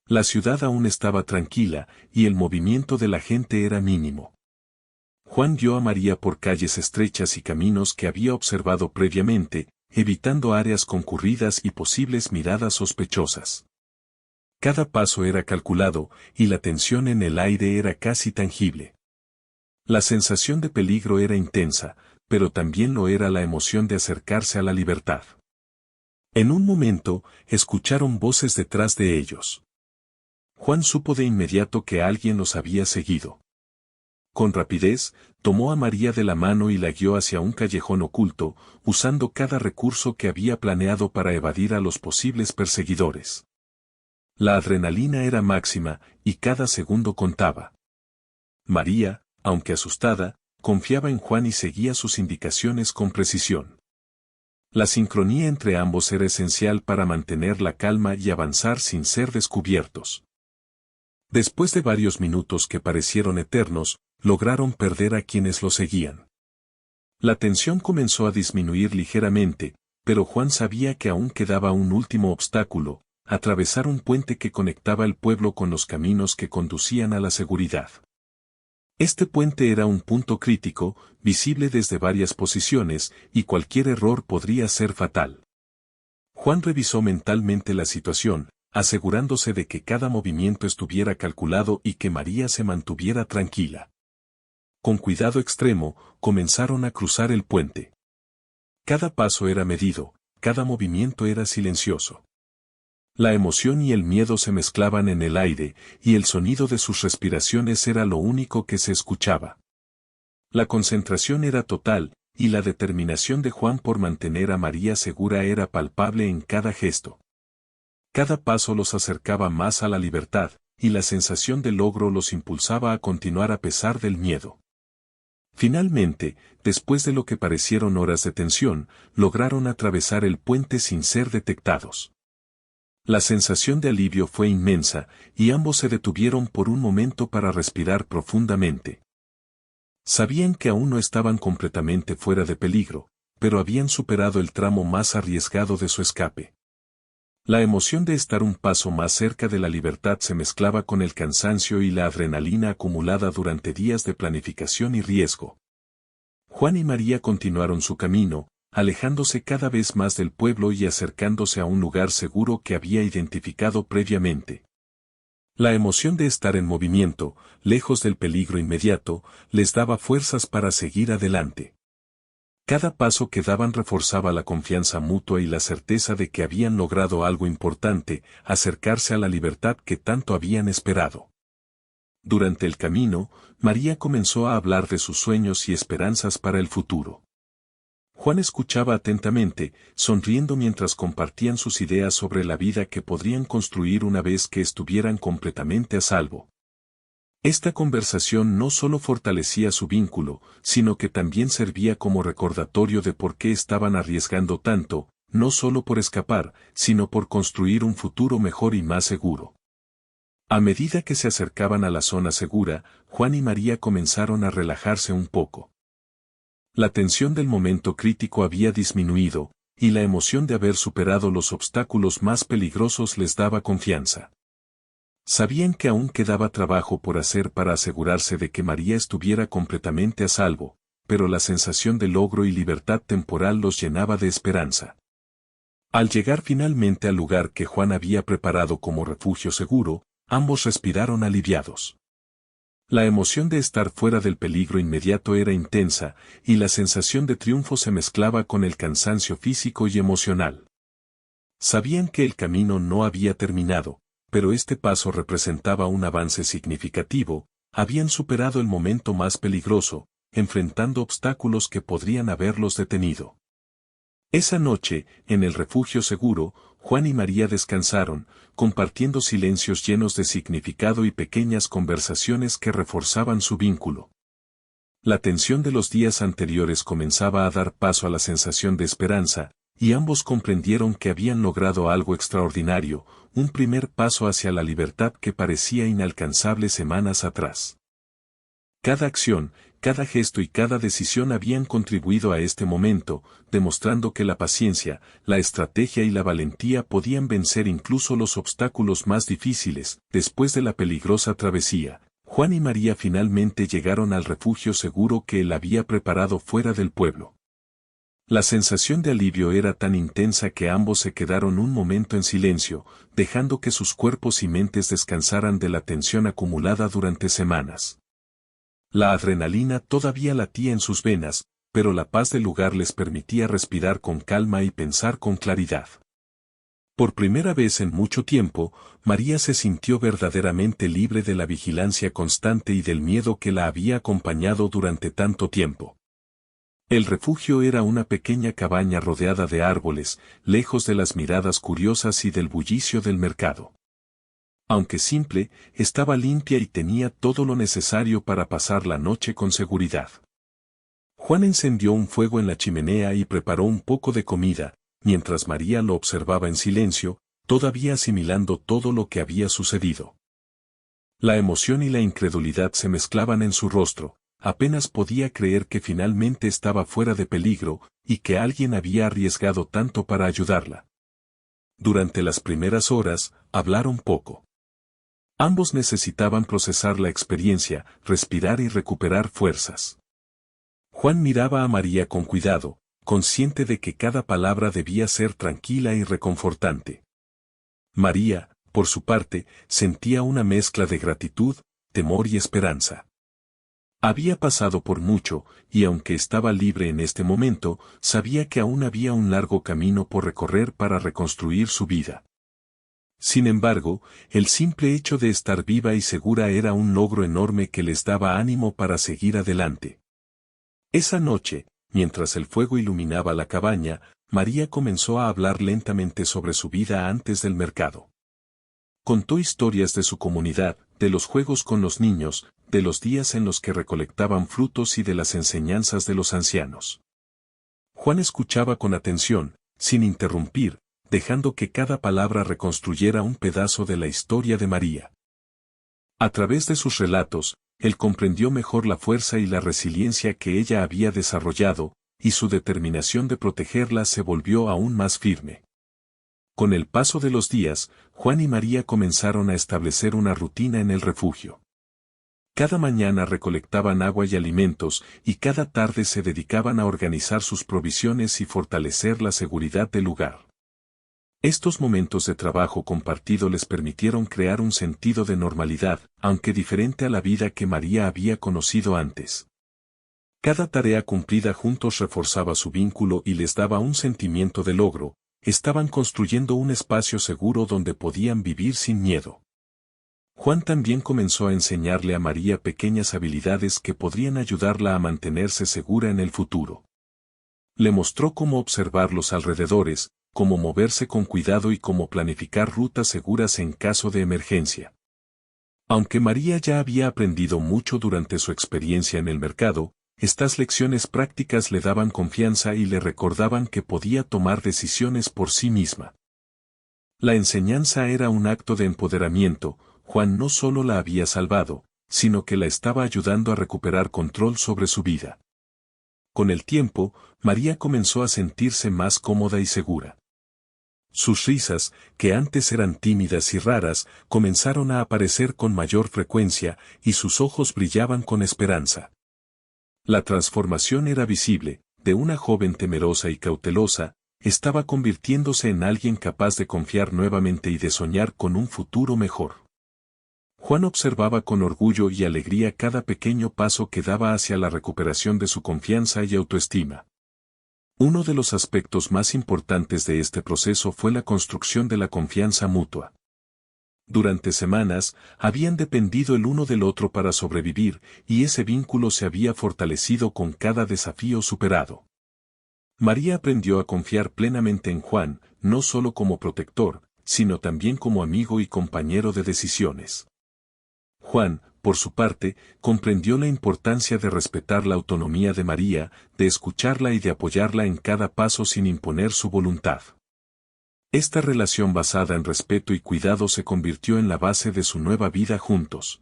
La ciudad aún estaba tranquila, y el movimiento de la gente era mínimo. Juan guió a María por calles estrechas y caminos que había observado previamente, evitando áreas concurridas y posibles miradas sospechosas. Cada paso era calculado, y la tensión en el aire era casi tangible. La sensación de peligro era intensa, pero también lo era la emoción de acercarse a la libertad. En un momento, escucharon voces detrás de ellos. Juan supo de inmediato que alguien los había seguido. Con rapidez, tomó a María de la mano y la guió hacia un callejón oculto, usando cada recurso que había planeado para evadir a los posibles perseguidores. La adrenalina era máxima, y cada segundo contaba. María, aunque asustada, confiaba en Juan y seguía sus indicaciones con precisión. La sincronía entre ambos era esencial para mantener la calma y avanzar sin ser descubiertos. Después de varios minutos que parecieron eternos, lograron perder a quienes lo seguían. La tensión comenzó a disminuir ligeramente, pero Juan sabía que aún quedaba un último obstáculo: atravesar un puente que conectaba el pueblo con los caminos que conducían a la seguridad. Este puente era un punto crítico, visible desde varias posiciones, y cualquier error podría ser fatal. Juan revisó mentalmente la situación, asegurándose de que cada movimiento estuviera calculado y que María se mantuviera tranquila. Con cuidado extremo, comenzaron a cruzar el puente. Cada paso era medido, cada movimiento era silencioso. La emoción y el miedo se mezclaban en el aire, y el sonido de sus respiraciones era lo único que se escuchaba. La concentración era total, y la determinación de Juan por mantener a María segura era palpable en cada gesto. Cada paso los acercaba más a la libertad, y la sensación de logro los impulsaba a continuar a pesar del miedo. Finalmente, después de lo que parecieron horas de tensión, lograron atravesar el puente sin ser detectados. La sensación de alivio fue inmensa, y ambos se detuvieron por un momento para respirar profundamente. Sabían que aún no estaban completamente fuera de peligro, pero habían superado el tramo más arriesgado de su escape. La emoción de estar un paso más cerca de la libertad se mezclaba con el cansancio y la adrenalina acumulada durante días de planificación y riesgo. Juan y María continuaron su camino, alejándose cada vez más del pueblo y acercándose a un lugar seguro que había identificado previamente. La emoción de estar en movimiento, lejos del peligro inmediato, les daba fuerzas para seguir adelante. Cada paso que daban reforzaba la confianza mutua y la certeza de que habían logrado algo importante: acercarse a la libertad que tanto habían esperado. Durante el camino, María comenzó a hablar de sus sueños y esperanzas para el futuro. Juan escuchaba atentamente, sonriendo mientras compartían sus ideas sobre la vida que podrían construir una vez que estuvieran completamente a salvo. Esta conversación no solo fortalecía su vínculo, sino que también servía como recordatorio de por qué estaban arriesgando tanto, no solo por escapar, sino por construir un futuro mejor y más seguro. A medida que se acercaban a la zona segura, Juan y María comenzaron a relajarse un poco. La tensión del momento crítico había disminuido, y la emoción de haber superado los obstáculos más peligrosos les daba confianza. Sabían que aún quedaba trabajo por hacer para asegurarse de que María estuviera completamente a salvo, pero la sensación de logro y libertad temporal los llenaba de esperanza. Al llegar finalmente al lugar que Juan había preparado como refugio seguro, ambos respiraron aliviados. La emoción de estar fuera del peligro inmediato era intensa, y la sensación de triunfo se mezclaba con el cansancio físico y emocional. Sabían que el camino no había terminado, pero este paso representaba un avance significativo, habían superado el momento más peligroso, enfrentando obstáculos que podrían haberlos detenido. Esa noche, en el refugio seguro, Juan y María descansaron, compartiendo silencios llenos de significado y pequeñas conversaciones que reforzaban su vínculo. La tensión de los días anteriores comenzaba a dar paso a la sensación de esperanza, y ambos comprendieron que habían logrado algo extraordinario, un primer paso hacia la libertad que parecía inalcanzable semanas atrás. Cada acción, cada gesto y cada decisión habían contribuido a este momento, demostrando que la paciencia, la estrategia y la valentía podían vencer incluso los obstáculos más difíciles. Después de la peligrosa travesía, Juan y María finalmente llegaron al refugio seguro que él había preparado fuera del pueblo. La sensación de alivio era tan intensa que ambos se quedaron un momento en silencio, dejando que sus cuerpos y mentes descansaran de la tensión acumulada durante semanas. La adrenalina todavía latía en sus venas, pero la paz del lugar les permitía respirar con calma y pensar con claridad. Por primera vez en mucho tiempo, María se sintió verdaderamente libre de la vigilancia constante y del miedo que la había acompañado durante tanto tiempo. El refugio era una pequeña cabaña rodeada de árboles, lejos de las miradas curiosas y del bullicio del mercado. Aunque simple, estaba limpia y tenía todo lo necesario para pasar la noche con seguridad. Juan encendió un fuego en la chimenea y preparó un poco de comida, mientras María lo observaba en silencio, todavía asimilando todo lo que había sucedido. La emoción y la incredulidad se mezclaban en su rostro, apenas podía creer que finalmente estaba fuera de peligro, y que alguien había arriesgado tanto para ayudarla. Durante las primeras horas, hablaron poco. Ambos necesitaban procesar la experiencia, respirar y recuperar fuerzas. Juan miraba a María con cuidado, consciente de que cada palabra debía ser tranquila y reconfortante. María, por su parte, sentía una mezcla de gratitud, temor y esperanza. Había pasado por mucho, y aunque estaba libre en este momento, sabía que aún había un largo camino por recorrer para reconstruir su vida. Sin embargo, el simple hecho de estar viva y segura era un logro enorme que les daba ánimo para seguir adelante. Esa noche, mientras el fuego iluminaba la cabaña, María comenzó a hablar lentamente sobre su vida antes del mercado. Contó historias de su comunidad, de los juegos con los niños, de los días en los que recolectaban frutos y de las enseñanzas de los ancianos. Juan escuchaba con atención, sin interrumpir, dejando que cada palabra reconstruyera un pedazo de la historia de María. A través de sus relatos, él comprendió mejor la fuerza y la resiliencia que ella había desarrollado, y su determinación de protegerla se volvió aún más firme. Con el paso de los días, Juan y María comenzaron a establecer una rutina en el refugio. Cada mañana recolectaban agua y alimentos, y cada tarde se dedicaban a organizar sus provisiones y fortalecer la seguridad del lugar. Estos momentos de trabajo compartido les permitieron crear un sentido de normalidad, aunque diferente a la vida que María había conocido antes. Cada tarea cumplida juntos reforzaba su vínculo y les daba un sentimiento de logro. Estaban construyendo un espacio seguro donde podían vivir sin miedo. Juan también comenzó a enseñarle a María pequeñas habilidades que podrían ayudarla a mantenerse segura en el futuro. Le mostró cómo observar los alrededores, cómo moverse con cuidado y cómo planificar rutas seguras en caso de emergencia. Aunque María ya había aprendido mucho durante su experiencia en el mercado, estas lecciones prácticas le daban confianza y le recordaban que podía tomar decisiones por sí misma. La enseñanza era un acto de empoderamiento. Juan no solo la había salvado, sino que la estaba ayudando a recuperar control sobre su vida. Con el tiempo, María comenzó a sentirse más cómoda y segura. Sus risas, que antes eran tímidas y raras, comenzaron a aparecer con mayor frecuencia, y sus ojos brillaban con esperanza. La transformación era visible, de una joven temerosa y cautelosa, estaba convirtiéndose en alguien capaz de confiar nuevamente y de soñar con un futuro mejor. Juan observaba con orgullo y alegría cada pequeño paso que daba hacia la recuperación de su confianza y autoestima. Uno de los aspectos más importantes de este proceso fue la construcción de la confianza mutua. Durante semanas, habían dependido el uno del otro para sobrevivir, y ese vínculo se había fortalecido con cada desafío superado. María aprendió a confiar plenamente en Juan, no solo como protector, sino también como amigo y compañero de decisiones. Juan, por su parte, comprendió la importancia de respetar la autonomía de María, de escucharla y de apoyarla en cada paso sin imponer su voluntad. Esta relación basada en respeto y cuidado se convirtió en la base de su nueva vida juntos.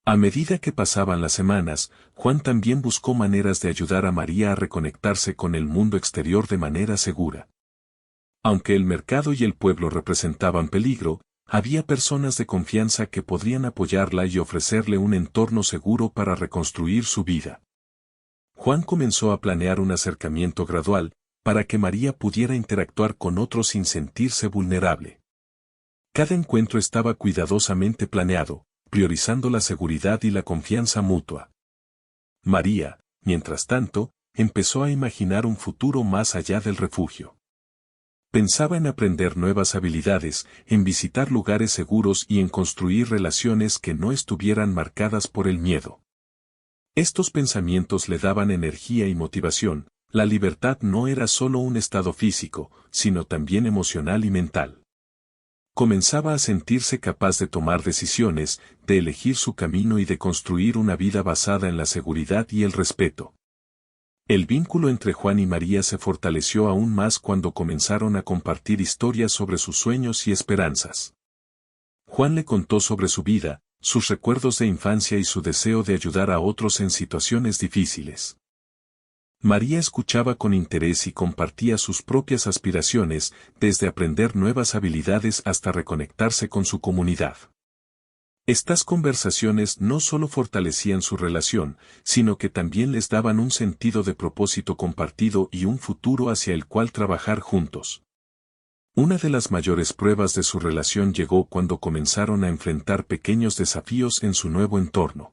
A medida que pasaban las semanas, Juan también buscó maneras de ayudar a María a reconectarse con el mundo exterior de manera segura. Aunque el mercado y el pueblo representaban peligro, había personas de confianza que podrían apoyarla y ofrecerle un entorno seguro para reconstruir su vida. Juan comenzó a planear un acercamiento gradual, para que María pudiera interactuar con otros sin sentirse vulnerable. Cada encuentro estaba cuidadosamente planeado, priorizando la seguridad y la confianza mutua. María, mientras tanto, empezó a imaginar un futuro más allá del refugio. Pensaba en aprender nuevas habilidades, en visitar lugares seguros y en construir relaciones que no estuvieran marcadas por el miedo. Estos pensamientos le daban energía y motivación. La libertad no era solo un estado físico, sino también emocional y mental. Comenzaba a sentirse capaz de tomar decisiones, de elegir su camino y de construir una vida basada en la seguridad y el respeto. El vínculo entre Juan y María se fortaleció aún más cuando comenzaron a compartir historias sobre sus sueños y esperanzas. Juan le contó sobre su vida, sus recuerdos de infancia y su deseo de ayudar a otros en situaciones difíciles. María escuchaba con interés y compartía sus propias aspiraciones, desde aprender nuevas habilidades hasta reconectarse con su comunidad. Estas conversaciones no solo fortalecían su relación, sino que también les daban un sentido de propósito compartido y un futuro hacia el cual trabajar juntos. Una de las mayores pruebas de su relación llegó cuando comenzaron a enfrentar pequeños desafíos en su nuevo entorno.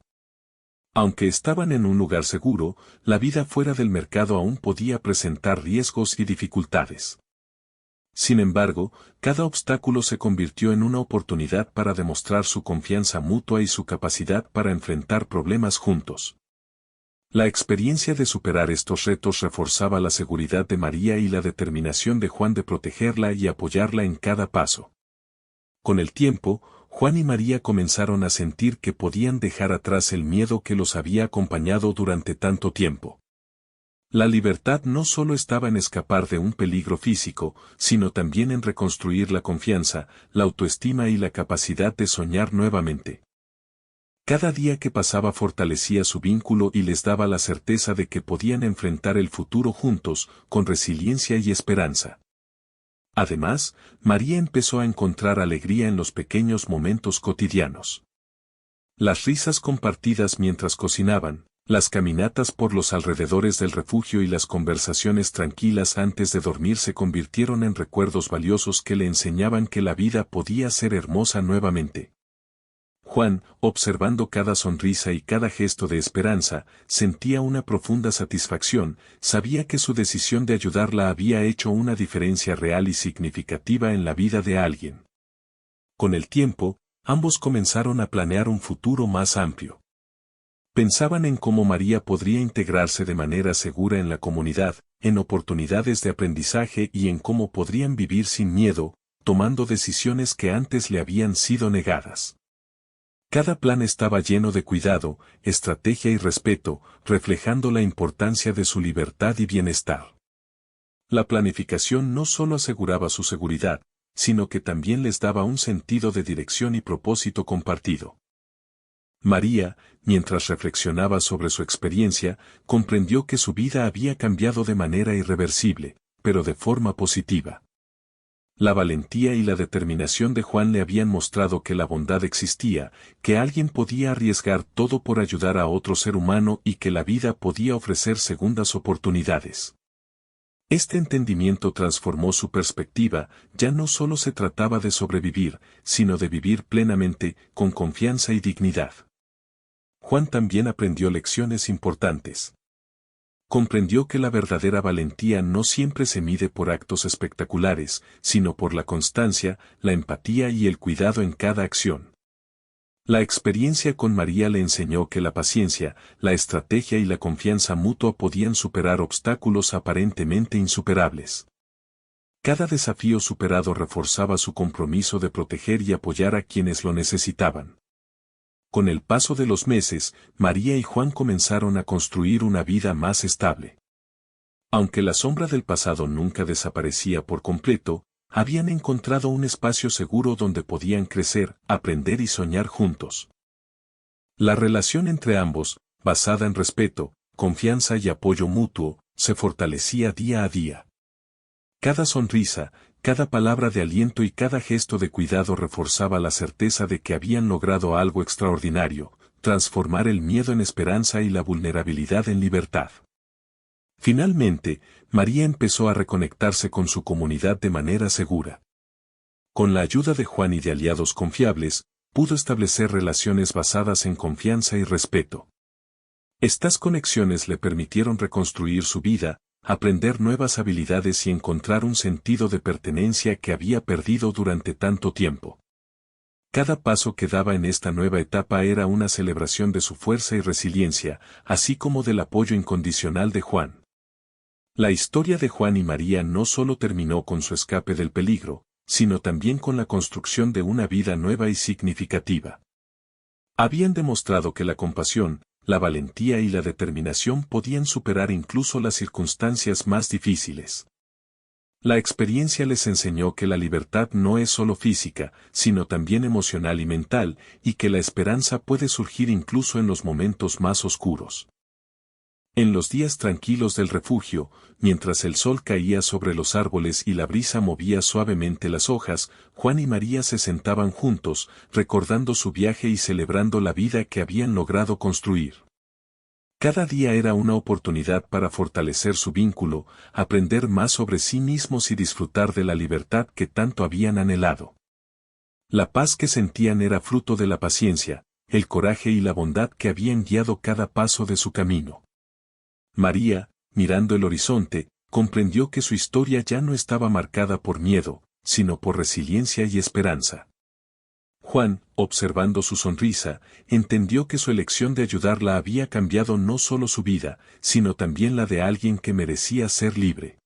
Aunque estaban en un lugar seguro, la vida fuera del mercado aún podía presentar riesgos y dificultades. Sin embargo, cada obstáculo se convirtió en una oportunidad para demostrar su confianza mutua y su capacidad para enfrentar problemas juntos. La experiencia de superar estos retos reforzaba la seguridad de María y la determinación de Juan de protegerla y apoyarla en cada paso. Con el tiempo, Juan y María comenzaron a sentir que podían dejar atrás el miedo que los había acompañado durante tanto tiempo. La libertad no solo estaba en escapar de un peligro físico, sino también en reconstruir la confianza, la autoestima y la capacidad de soñar nuevamente. Cada día que pasaba fortalecía su vínculo y les daba la certeza de que podían enfrentar el futuro juntos, con resiliencia y esperanza. Además, María empezó a encontrar alegría en los pequeños momentos cotidianos. Las risas compartidas mientras cocinaban, las caminatas por los alrededores del refugio y las conversaciones tranquilas antes de dormir se convirtieron en recuerdos valiosos que le enseñaban que la vida podía ser hermosa nuevamente. Juan, observando cada sonrisa y cada gesto de esperanza, sentía una profunda satisfacción, sabía que su decisión de ayudarla había hecho una diferencia real y significativa en la vida de alguien. Con el tiempo, ambos comenzaron a planear un futuro más amplio. Pensaban en cómo María podría integrarse de manera segura en la comunidad, en oportunidades de aprendizaje y en cómo podrían vivir sin miedo, tomando decisiones que antes le habían sido negadas. Cada plan estaba lleno de cuidado, estrategia y respeto, reflejando la importancia de su libertad y bienestar. La planificación no solo aseguraba su seguridad, sino que también les daba un sentido de dirección y propósito compartido. María, mientras reflexionaba sobre su experiencia, comprendió que su vida había cambiado de manera irreversible, pero de forma positiva. La valentía y la determinación de Juan le habían mostrado que la bondad existía, que alguien podía arriesgar todo por ayudar a otro ser humano y que la vida podía ofrecer segundas oportunidades. Este entendimiento transformó su perspectiva, ya no solo se trataba de sobrevivir, sino de vivir plenamente, con confianza y dignidad. Juan también aprendió lecciones importantes. Comprendió que la verdadera valentía no siempre se mide por actos espectaculares, sino por la constancia, la empatía y el cuidado en cada acción. La experiencia con María le enseñó que la paciencia, la estrategia y la confianza mutua podían superar obstáculos aparentemente insuperables. Cada desafío superado reforzaba su compromiso de proteger y apoyar a quienes lo necesitaban. Con el paso de los meses, María y Juan comenzaron a construir una vida más estable. Aunque la sombra del pasado nunca desaparecía por completo, habían encontrado un espacio seguro donde podían crecer, aprender y soñar juntos. La relación entre ambos, basada en respeto, confianza y apoyo mutuo, se fortalecía día a día. Cada sonrisa, cada palabra de aliento y cada gesto de cuidado reforzaba la certeza de que habían logrado algo extraordinario, transformar el miedo en esperanza y la vulnerabilidad en libertad. Finalmente, María empezó a reconectarse con su comunidad de manera segura. Con la ayuda de Juan y de aliados confiables, pudo establecer relaciones basadas en confianza y respeto. Estas conexiones le permitieron reconstruir su vida, aprender nuevas habilidades y encontrar un sentido de pertenencia que había perdido durante tanto tiempo. Cada paso que daba en esta nueva etapa era una celebración de su fuerza y resiliencia, así como del apoyo incondicional de Juan. La historia de Juan y María no solo terminó con su escape del peligro, sino también con la construcción de una vida nueva y significativa. Habían demostrado que la compasión, la valentía y la determinación podían superar incluso las circunstancias más difíciles. La experiencia les enseñó que la libertad no es solo física, sino también emocional y mental, y que la esperanza puede surgir incluso en los momentos más oscuros. En los días tranquilos del refugio, mientras el sol caía sobre los árboles y la brisa movía suavemente las hojas, Juan y María se sentaban juntos, recordando su viaje y celebrando la vida que habían logrado construir. Cada día era una oportunidad para fortalecer su vínculo, aprender más sobre sí mismos y disfrutar de la libertad que tanto habían anhelado. La paz que sentían era fruto de la paciencia, el coraje y la bondad que habían guiado cada paso de su camino. María, mirando el horizonte, comprendió que su historia ya no estaba marcada por miedo, sino por resiliencia y esperanza. Juan, observando su sonrisa, entendió que su elección de ayudarla había cambiado no solo su vida, sino también la de alguien que merecía ser libre.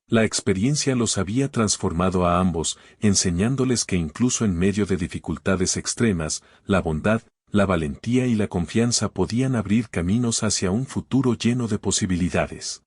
La experiencia los había transformado a ambos, enseñándoles que incluso en medio de dificultades extremas, la bondad, la valentía y la confianza podían abrir caminos hacia un futuro lleno de posibilidades.